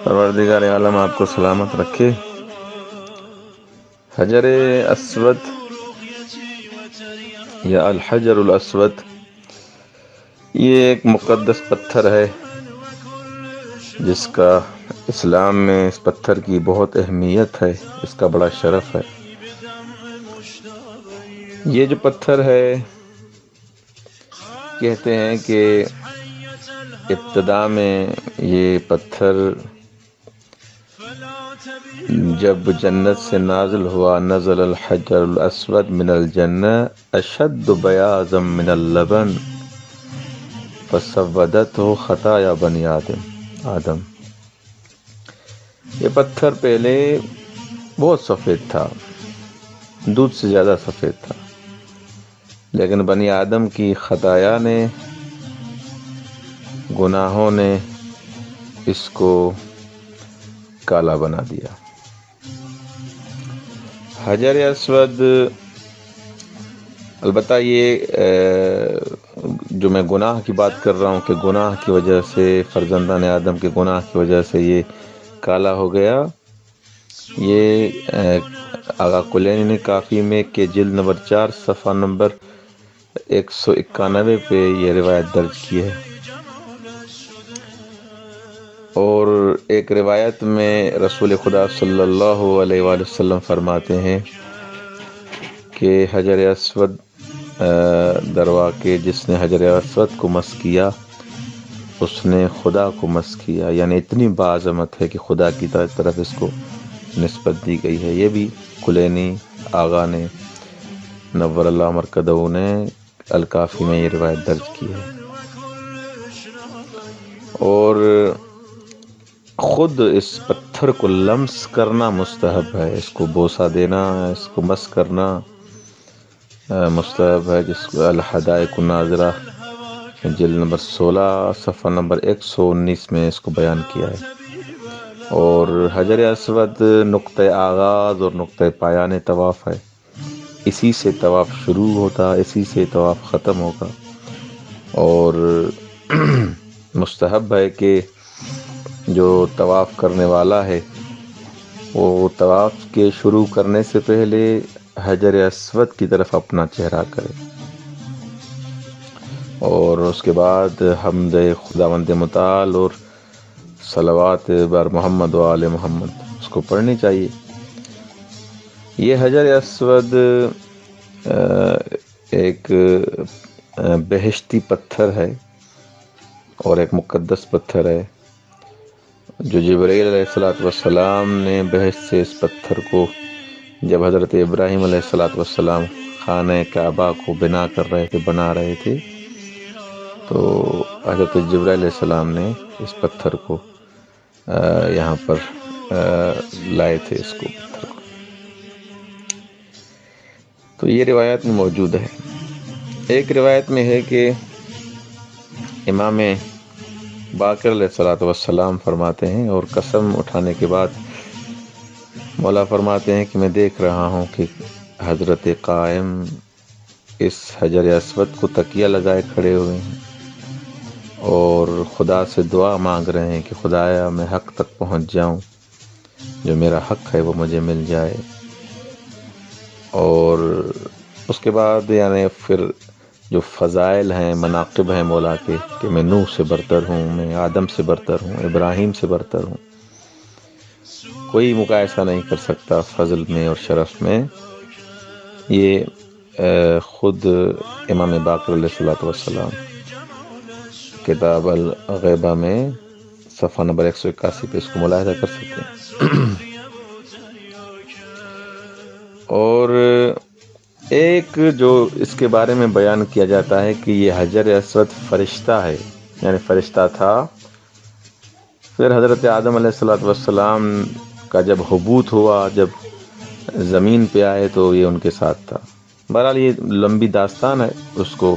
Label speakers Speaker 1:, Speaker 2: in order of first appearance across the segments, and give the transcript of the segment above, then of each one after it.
Speaker 1: پروردگار عالم آپ کو سلامت رکھے۔ حجر اسود یا الحجر الاسود یہ ایک مقدس پتھر ہے جس کا اسلام میں اس پتھر کی بہت اہمیت ہے، اس کا بڑا شرف ہے۔ یہ جو پتھر ہے کہتے ہیں کہ ابتدا میں یہ پتھر جب جنت سے نازل ہوا، نزل الحجر الاسود من الجنہ اشد بیاضا من اللبن فسودته خطایا بنی آدم۔ یہ پتھر پہلے بہت سفید تھا، دودھ سے زیادہ سفید تھا، لیکن بنی آدم کی خطایا نے، گناہوں نے اس کو کالا بنا دیا۔ حجر اسود، البتہ یہ جو میں گناہ کی بات کر رہا ہوں کہ گناہ کی وجہ سے، فرزندان آدم کے گناہ کی وجہ سے یہ کالا ہو گیا، یہ آغا کلینی نے کافی میں کے جلد نمبر 4 صفحہ نمبر 191 پہ یہ روایت درج کی ہے۔ اور ایک روایت میں رسول خدا صلی اللہ علیہ وآلہ وسلم فرماتے ہیں کہ حجر اسود دروا کے جس نے حجر اسود کو مس کیا اس نے خدا کو مس کیا، یعنی اتنی بعظمت ہے کہ خدا کی طرف اس کو نسبت دی گئی ہے۔ یہ بھی کلینی آغا نے نور اللہ مرکزہ نے الکافی میں یہ روایت درج کی ہے۔ اور خود اس پتھر کو لمس کرنا مستحب ہے، اس کو بوسہ دینا، اس کو مس کرنا مستحب ہے، جس کو الحدائق الناظرہ جلد نمبر 16 صفحہ نمبر 119 میں اس کو بیان کیا ہے۔ اور حجر اسود نقطہ آغاز اور نقطہ پایان طواف ہے، اسی سے طواف شروع ہوتا، اسی سے طواف ختم ہوگا۔ اور مستحب ہے کہ جو طواف کرنے والا ہے وہ طواف کے شروع کرنے سے پہلے حجر اسود کی طرف اپنا چہرہ کرے، اور اس کے بعد حمد خداوند متعال اور صلوات بر محمد و آل محمد اس کو پڑھنی چاہیے۔ یہ حجر اسود ایک بہشتی پتھر ہے اور ایک مقدس پتھر ہے، جو جبرائیل علیہ السلام نے بہشت سے اس پتھر کو جب حضرت ابراہیم علیہ السلام خانہ کعبہ کو بنا رہے تھے تو حضرت جبرائیل علیہ السلام نے اس پتھر کو یہاں پر لائے تھے، اس کو پتھر کو۔ تو یہ روایت میں موجود ہے۔ ایک روایت میں ہے کہ امام باقر علیہ السلام فرماتے ہیں، اور قسم اٹھانے کے بعد مولا فرماتے ہیں کہ میں دیکھ رہا ہوں کہ حضرت قائم اس حجر اسود کو تکیہ لگائے کھڑے ہوئے ہیں اور خدا سے دعا مانگ رہے ہیں کہ خدایا میں حق تک پہنچ جاؤں، جو میرا حق ہے وہ مجھے مل جائے۔ اور اس کے بعد یعنی پھر جو فضائل ہیں، مناقب ہیں مولا کے، کہ میں نوح سے برتر ہوں، میں آدم سے برتر ہوں، ابراہیم سے برتر ہوں، کوئی مقایسہ نہیں کر سکتا فضل میں اور شرف میں۔ یہ خود امام باقر علیہ السلام کتاب الغیبہ میں صفحہ نمبر 181 پہ اس کو ملاحظہ کر سکتے ہیں۔ اور ایک جو اس کے بارے میں بیان کیا جاتا ہے کہ یہ حجر اسود فرشتہ ہے، یعنی فرشتہ تھا، پھر حضرت آدم علیہ السلام کا جب حبوط ہوا، جب زمین پہ آئے تو یہ ان کے ساتھ تھا۔ بہرحال یہ لمبی داستان ہے، اس کو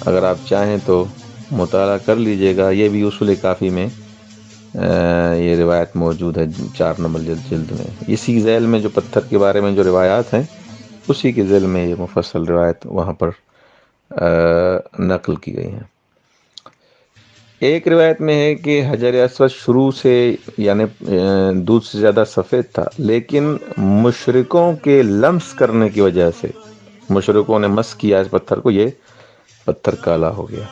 Speaker 1: اگر آپ چاہیں تو مطالعہ کر لیجئے گا۔ یہ بھی اصول کافی میں یہ روایت موجود ہے 4 نمبر جلد میں۔ اسی ذیل میں جو پتھر کے بارے میں جو روایات ہیں اسی کے ذیل میں یہ مفصل روایت وہاں پر نقل کی گئی ہیں۔ ایک روایت میں ہے کہ حجر اسود شروع سے یعنی دودھ سے زیادہ سفید تھا، لیکن مشرکوں کے لمس کرنے کی وجہ سے، مشرکوں نے مس کیا اس پتھر کو، یہ پتھر کالا ہو گیا۔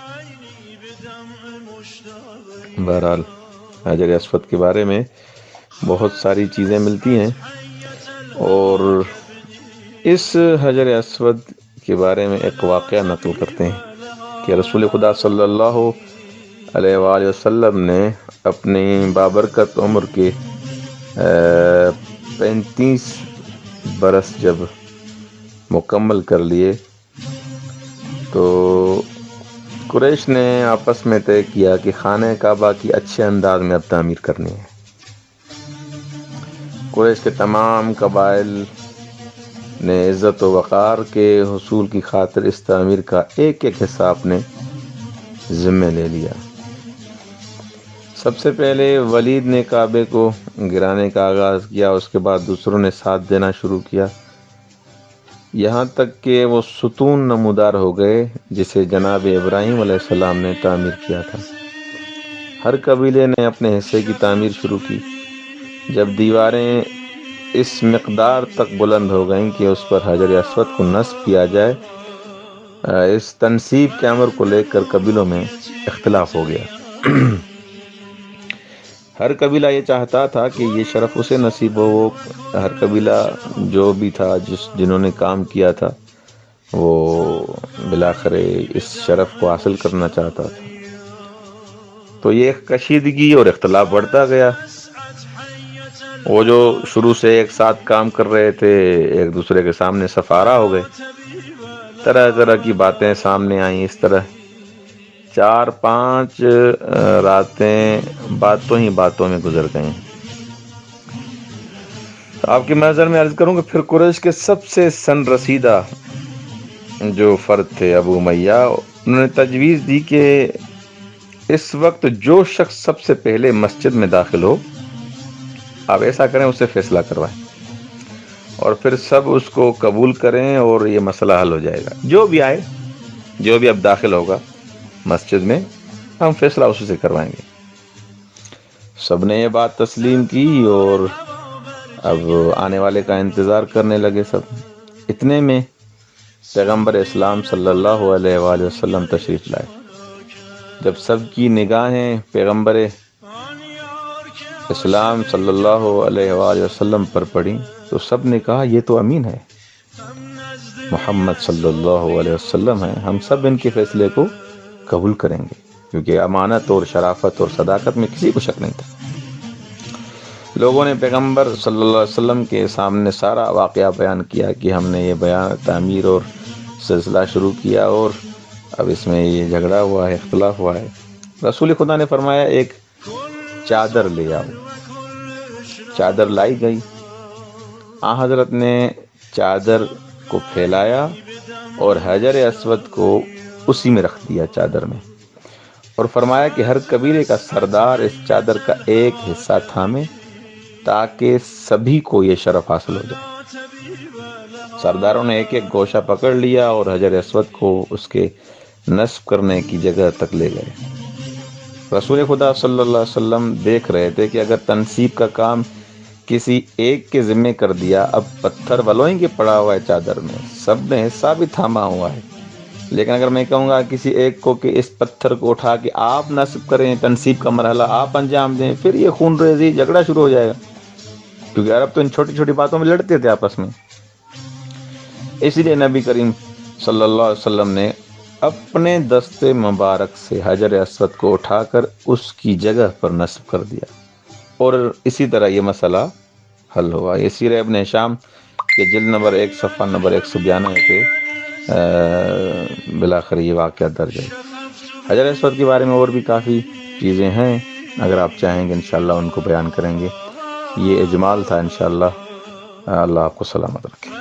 Speaker 1: بہرحال حجر اسود کے بارے میں بہت ساری چیزیں ملتی ہیں، اور اس حجر اسود کے بارے میں ایک واقعہ نقل کرتے ہیں کہ رسول خدا صلی اللہ علیہ وآلہ وسلم نے اپنی بابرکت عمر کے 35 برس جب مکمل کر لیے تو قریش نے آپس میں طے کیا کہ خانہ کعبہ کی اچھے انداز میں اب تعمیر کرنی ہے۔ قریش کے تمام قبائل نے عزت و وقار کے حصول کی خاطر اس تعمیر کا ایک ایک حصہ اپنے ذمے لے لیا۔ سب سے پہلے ولید نے کعبے کو گرانے کا آغاز کیا، اس کے بعد دوسروں نے ساتھ دینا شروع کیا، یہاں تک کہ وہ ستون نمودار ہو گئے جسے جناب ابراہیم علیہ السلام نے تعمیر کیا تھا۔ ہر قبیلے نے اپنے حصے کی تعمیر شروع کی۔ جب دیواریں اس مقدار تک بلند ہو گئیں کہ اس پر حجر اسود کو نصب کیا جائے، اس تنصیب کے امر کو لے کر قبیلوں میں اختلاف ہو گیا۔ ہر قبیلہ یہ چاہتا تھا کہ یہ شرف اسے نصیب ہو۔ وہ ہر قبیلہ جو بھی تھا، جنہوں نے کام کیا تھا، وہ بالآخر اس شرف کو حاصل کرنا چاہتا تھا۔ تو یہ کشیدگی اور اختلاف بڑھتا گیا۔ وہ جو شروع سے ایک ساتھ کام کر رہے تھے ایک دوسرے کے سامنے سفارا ہو گئے، طرح طرح کی باتیں سامنے آئیں۔ اس طرح 4-5 راتیں باتوں ہی باتوں میں گزر گئیں۔ آپ کے محضر میں عرض کروں کہ پھر قریش کے سب سے سن رسیدہ جو فرد تھے ابو امیہ، انہوں نے تجویز دی کہ اس وقت جو شخص سب سے پہلے مسجد میں داخل ہو، آپ ایسا کریں، اس سے فیصلہ کروائیں اور پھر سب اس کو قبول کریں اور یہ مسئلہ حل ہو جائے گا۔ جو بھی آئے، جو بھی اب داخل ہوگا مسجد میں، ہم فیصلہ اسی سے کروائیں گے۔ سب نے یہ بات تسلیم کی اور اب آنے والے کا انتظار کرنے لگے سب۔ اتنے میں پیغمبر اسلام صلی اللہ علیہ وآلہ وسلم تشریف لائے۔ جب سب کی نگاہیں پیغمبر اسلام صلی اللہ علیہ وآلہ وسلم پر پڑیں تو سب نے کہا یہ تو امین ہے، محمد صلی اللہ علیہ وسلم ہے، ہم سب ان کے فیصلے کو قبول کریں گے، کیونکہ امانت اور شرافت اور صداقت میں کسی کو شک نہیں تھا۔ لوگوں نے پیغمبر صلی اللہ علیہ وسلم کے سامنے سارا واقعہ بیان کیا کہ ہم نے یہ بیان تعمیر اور سلسلہ شروع کیا اور اب اس میں یہ جھگڑا ہوا ہے، اختلاف ہوا ہے۔ رسول خدا نے فرمایا ایک چادر لے آؤ۔ چادر لائی گئی۔ حضرت نے چادر کو پھیلایا اور حجر اسود کو اسی میں رکھ دیا چادر میں، اور فرمایا کہ ہر قبیلے کا سردار اس چادر کا ایک حصہ تھامے تاکہ سبھی کو یہ شرف حاصل ہو جائے۔ سرداروں نے ایک ایک گوشہ پکڑ لیا اور حجر اسود کو اس کے نصب کرنے کی جگہ تک لے گئے۔ رسول خدا صلی اللہ علیہ وسلم دیکھ رہے تھے کہ اگر تنصیب کا کام کسی ایک کے ذمے کر دیا، اب پتھر ولوئیں گے پڑا ہوا ہے چادر میں، سب نے حصہ بھی تھاما ہوا ہے، لیکن اگر میں کہوں گا کسی ایک کو کہ اس پتھر کو اٹھا کے آپ نصب کریں، تنصیب کا مرحلہ آپ انجام دیں، پھر یہ خون ریزی جھگڑا شروع ہو جائے گا، کیونکہ عرب تو ان چھوٹی چھوٹی باتوں میں لڑتے تھے آپس میں۔ اس لیے نبی کریم صلی اللہ علیہ وسلم نے اپنے دست مبارک سے حجر اسود کو اٹھا کر اس کی جگہ پر نصب کر دیا، اور اسی طرح یہ مسئلہ حل ہوا۔ یہ سیرہ ابن ہشام کے جلد نمبر 1 صفحہ نمبر 192 پہ بالآخر یہ واقعہ درج ہے۔ حجر اسود کے بارے میں اور بھی کافی چیزیں ہیں، اگر آپ چاہیں گے انشاءاللہ ان کو بیان کریں گے۔ یہ اجمال تھا، انشاءاللہ اللہ آپ کو سلامت رکھے۔